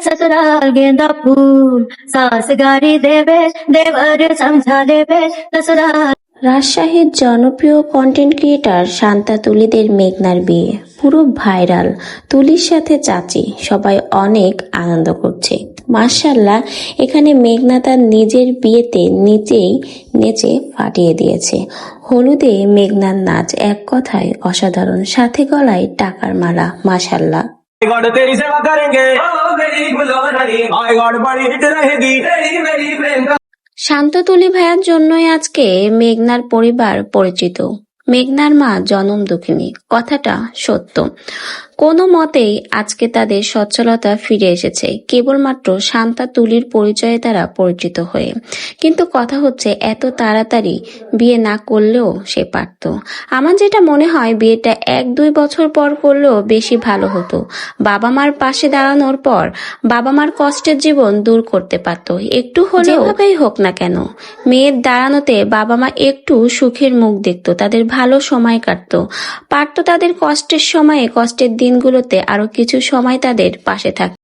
ससुराल गेंदा फूल सास गारी देवे देवर समझा लेवे ससुराल। রাজশাহীর জনপ্রিয় কন্টেন্ট ক্রিয়েটর শান্তা তুলিদের মেঘনার বিয়ে পুরো ভাইরাল। তুলির সাথে চাচি সবাই অনেক আনন্দ করছে। মাশাআল্লাহ, এখানে মেঘনা তার নিজের বিয়েতে নিজেই নেচে ফাটিয়ে দিয়েছে। হলুদে মেঘনার নাচ এক কথায় অসাধারণ, সাথে গলায় টাকার মালা। মাশাআল্লাহ। गॉड तेरी सेवा करेंगे ओ मेरी गुलोरानी माय गॉड बड़ी हिट रहेगी तेरी मेरी प्रेम का। শান্ত তুলি ভাইয়ার জন্যই আজকে মেঘনার পরিবার পরিচিত। মেঘনার মা জনম দুঃখিনী, কথাটা সত্য। কোনো মতেই আজকে তাদের সচ্ছলতা ফিরে এসেছে কেবলমাত্র শান্তা তুলির পরিচয়ে তারা পরিচিত হয়ে। কিন্তু কথা হচ্ছে, এত তাড়াতাড়ি বিয়ে না করলেও সে পারত। আমার যেটা মনে হয়, বিয়েটা 1-2 বছর পর করলেও বেশি ভালো হতো। বাবা মার পাশে দাঁড়ানোর পর বাবা মার কষ্টের জীবন দূর করতে পারত। একটু হলেও, যেভাবেই হোক না কেন, মেয়ের দাঁড়ানোতে বাবা মা একটু সুখের মুখ দেখতো, তাদের ভালো সময় কাটতো, পারতো তাদের কষ্টের সময়ে, কষ্টের দিনগুলোতে আরো কিছু সময় তাদের পাশে থাকতো।